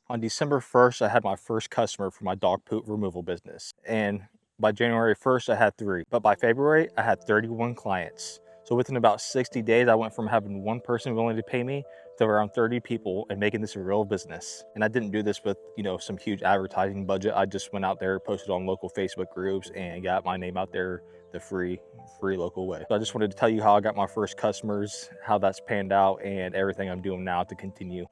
On December 1st, I had my first customer for my dog poop removal business. And by January 1st, I had 3. But by February, I had 31 clients. So within about 60 days, I went from having one person willing to pay me to around 30 people and making this a real business. And I didn't do this with, some huge advertising budget. I just went out there, posted on local Facebook groups, and got my name out there the free local way. So I just wanted to tell you how I got my first customers, how that's panned out, and everything I'm doing now to continue.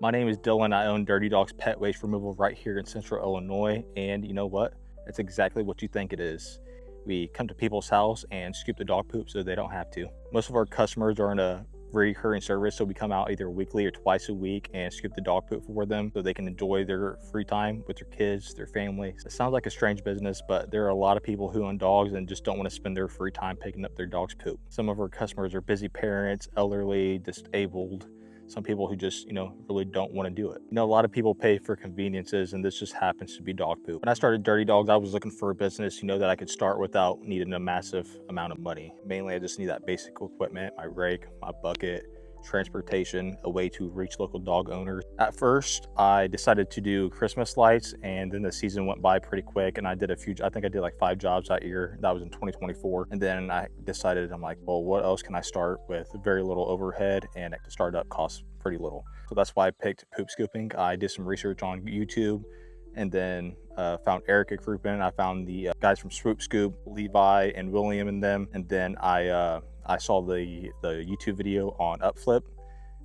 My name is Dylan. I own Dirty Dog's Pet Waste Removal right here in Central Illinois. And you know what? It's exactly what you think it is. We come to people's house and scoop the dog poop so they don't have to. Most of our customers are in a recurring service, so we come out either weekly or twice a week and scoop the dog poop for them so they can enjoy their free time with their kids, their family. It sounds like a strange business, but there are a lot of people who own dogs and just don't want to spend their free time picking up their dog's poop. Some of our customers are busy parents, elderly, disabled, some people who just, really don't want to do it. A lot of people pay for conveniences, and this just happens to be dog poop. When I started Dirty Dogs, I was looking for a business, that I could start without needing a massive amount of money. Mainly, I just need that basic equipment, my rake, my bucket, transportation, a way to reach local dog owners. At first, I decided to do Christmas lights, and then the season went by pretty quick, and I think I did like 5 jobs that year. That was in 2024. And then I decided, I'm like, well, what else can I start with very little overhead, and the startup costs pretty little. So that's why I picked poop scooping. I did some research on YouTube, and then found Eric at Groupin. I found the guys from Swoop Scoop, Levi and William and them. And then I saw the YouTube video on Upflip,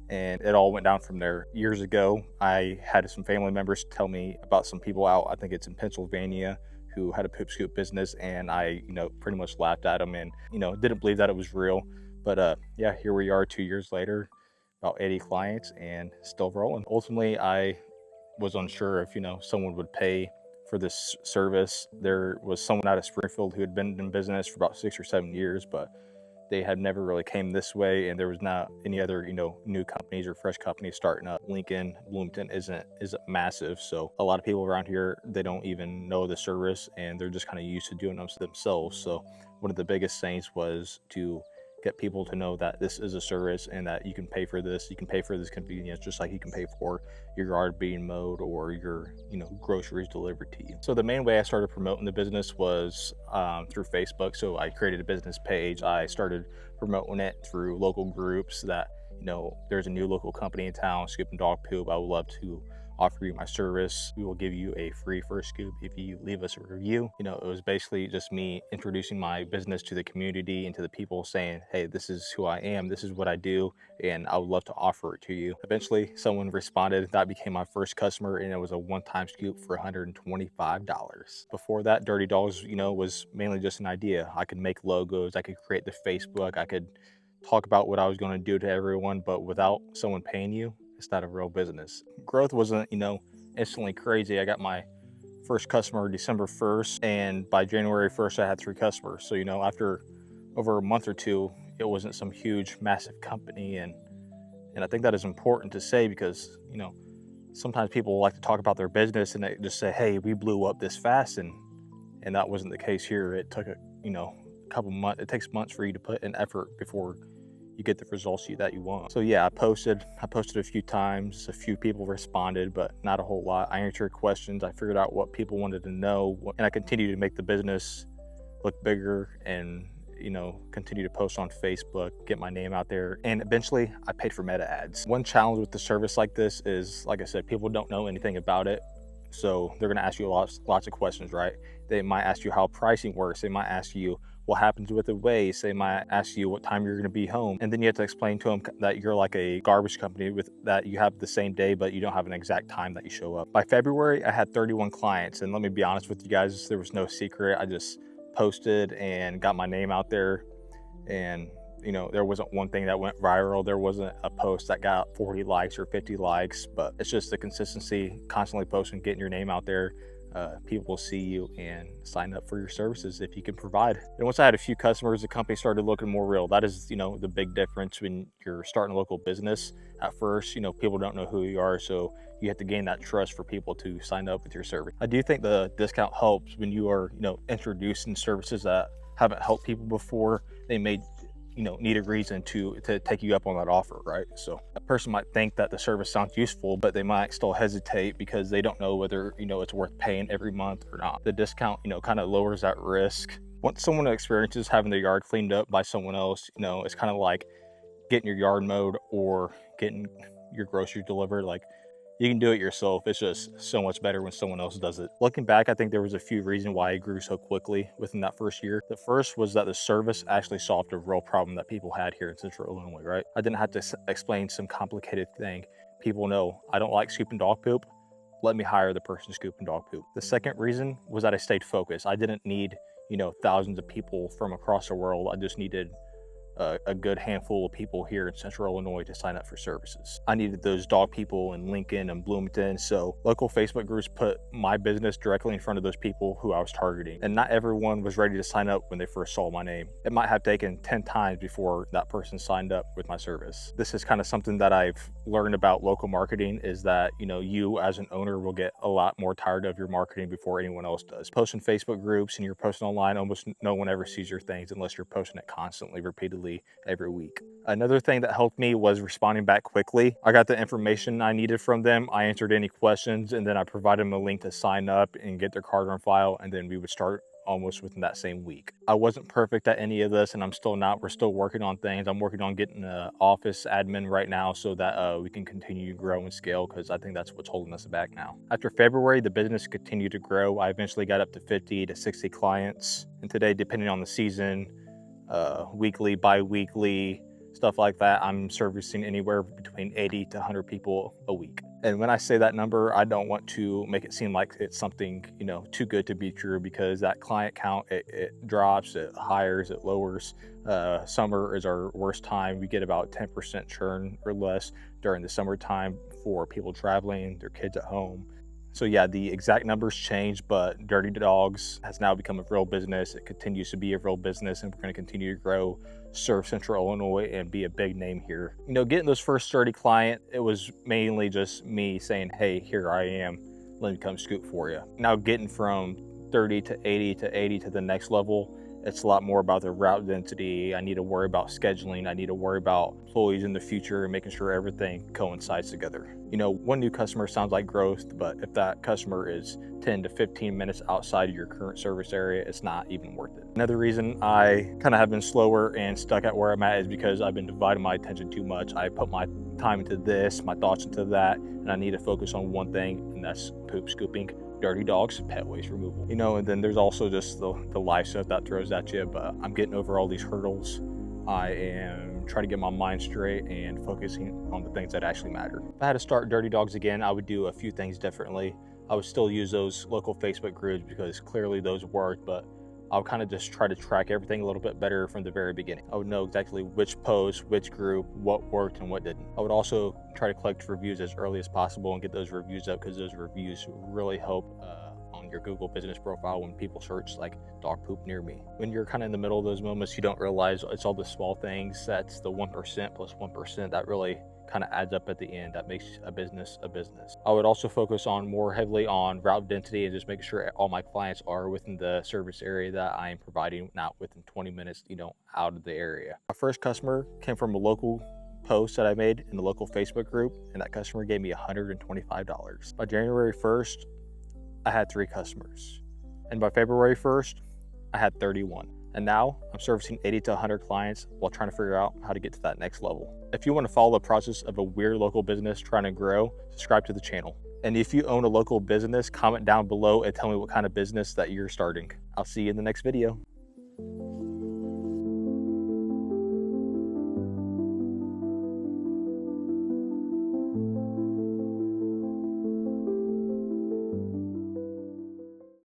and it all went down from there. Years ago, I had some family members tell me about some people out, I think it's in Pennsylvania, who had a poop scoop business, and I, pretty much laughed at them and, didn't believe that it was real. But yeah, here we are 2 years later, about 80 clients and still rolling. Ultimately, I was unsure if, someone would pay for this service. There was someone out of Springfield who had been in business for about 6 or 7 years, but they had never really came this way, and there was not any other, new companies or fresh companies starting up. Lincoln, Bloomington isn't massive, so a lot of people around here, they don't even know the service, and they're just kind of used to doing them themselves. So one of the biggest things was to get people to know that this is a service and that you can pay for this. You can pay for this convenience just like you can pay for your yard being mowed or your, groceries delivered to you. So the main way I started promoting the business was through Facebook. So I created a business page. I started promoting it through local groups that, there's a new local company in town, scooping dog poop. I would love to offer you my service. We will give you a free first scoop if you leave us a review. It was basically just me introducing my business to the community and to the people, saying, hey, this is who I am, this is what I do, and I would love to offer it to you. Eventually, someone responded. That became my first customer, and it was a one-time scoop for $125. Before that, Dirty Dogs, was mainly just an idea. I could make logos, I could create the Facebook, I could talk about what I was going to do to everyone, but without someone paying you, it's not a real business. Growth wasn't, instantly crazy. I got my first customer December 1st, and by January 1st, I had 3 customers. So, after over a month or two, it wasn't some huge, massive company. And I think that is important to say because, sometimes people like to talk about their business and they just say, hey, we blew up this fast. And that wasn't the case here. It took a couple months. It takes months for you to put in effort before you get the results that you want. So yeah, I posted a few times. A few people responded, but not a whole lot. I answered questions. I figured out what people wanted to know, and I continued to make the business look bigger and, continue to post on Facebook, get my name out there. And eventually I paid for meta ads. One challenge with the service like this is, like I said, people don't know anything about it. So they're going to ask you lots of questions, right? They might ask you how pricing works. They might ask you what happens with the waste. They might ask you what time you're going to be home. And then you have to explain to them that you're like a garbage company with that you have the same day, but you don't have an exact time that you show up. By February, I had 31 clients. And let me be honest with you guys, there was no secret. I just posted and got my name out there. And there wasn't one thing that went viral. There wasn't a post that got 40 likes or 50 likes, but it's just the consistency, constantly posting, getting your name out there. People will see you and sign up for your services if you can provide. And once I had a few customers, the company started looking more real. That is, the big difference when you're starting a local business. At first, people don't know who you are, so you have to gain that trust for people to sign up with your service. I do think the discount helps when you are, introducing services that haven't helped people before. They may need a reason to take you up on that offer, right? So a person might think that the service sounds useful, but they might still hesitate because they don't know whether it's worth paying every month or not. The discount kind of lowers that risk. Once someone experiences having their yard cleaned up by someone else, it's kind of like getting your yard mowed or getting your groceries delivered. Like, you can do it yourself. It's just so much better when someone else does it. Looking back, I think there was a few reasons why I grew so quickly within that first year. The first was that the service actually solved a real problem that people had here in Central Illinois, right? I didn't have to explain some complicated thing. People know I don't like scooping dog poop. Let me hire the person scooping dog poop. The second reason was that I stayed focused. I didn't need, thousands of people from across the world. I just needed a good handful of people here in Central Illinois to sign up for services. I needed those dog people in Lincoln and Bloomington, so local Facebook groups put my business directly in front of those people who I was targeting. And not everyone was ready to sign up when they first saw my name. It might have taken 10 times before that person signed up with my service. This is kind of something that I've learned about local marketing, is that you as an owner will get a lot more tired of your marketing before anyone else does. Posting Facebook groups and you're posting online, almost no one ever sees your things unless you're posting it constantly, repeatedly every week. Another thing that helped me was responding back quickly. I got the information I needed from them. I answered any questions, and then I provided them a link to sign up and get their card on file, and then we would start almost within that same week. I wasn't perfect at any of this, and I'm still not. We're still working on things. I'm working on getting an office admin right now so that we can continue to grow and scale, because I think that's what's holding us back now. After February, the business continued to grow. I eventually got up to 50 to 60 clients, and today, depending on the season, weekly, bi-weekly, stuff like that, I'm servicing anywhere between 80 to 100 people a week. And when I say that number, I don't want to make it seem like it's something too good to be true, because that client count, it drops, it hires, it lowers. Summer is our worst time. We get about 10% churn or less during the summertime for people traveling, their kids at home. So yeah, the exact numbers change, but Dirty Dogs has now become a real business. It continues to be a real business, and we're going to continue to grow, serve Central Illinois, and be a big name here. Getting those first 30 clients, it was mainly just me saying, hey, here I am, let me come scoop for you. Now getting from 30 to 80 to 80 to the next level, it's a lot more about the route density. I need to worry about scheduling. I need to worry about employees in the future and making sure everything coincides together. One new customer sounds like growth, but if that customer is 10 to 15 minutes outside of your current service area, it's not even worth it. Another reason I kind of have been slower and stuck at where I'm at is because I've been dividing my attention too much. I put my time into this, my thoughts into that, and I need to focus on one thing, and that's poop scooping, Dirty Dogs, pet waste removal. And then there's also just the life stuff that throws at you, but I'm getting over all these hurdles. I am trying to get my mind straight and focusing on the things that actually matter. If I had to start Dirty Dogs again, I would do a few things differently. I would still use those local Facebook groups because clearly those worked, but I would kind of just try to track everything a little bit better from the very beginning. I would know exactly which post, which group, what worked and what didn't. I would also try to collect reviews as early as possible and get those reviews up, because those reviews really help on your Google business profile when people search like dog poop near me. When you're kind of in the middle of those moments, you don't realize it's all the small things. That's the 1% plus 1% that really kind of adds up at the end. That makes a business a business. I would also focus on more heavily on route density and just make sure all my clients are within the service area that I am providing, not within 20 minutes, out of the area. My first customer came from a local post that I made in the local Facebook group, and that customer gave me $125. By January 1st, I had 3 customers. And by February 1st, I had 31. And now I'm servicing 80 to 100 clients while trying to figure out how to get to that next level. If you want to follow the process of a weird local business trying to grow, subscribe to the channel. And if you own a local business, comment down below and tell me what kind of business that you're starting. I'll see you in the next video.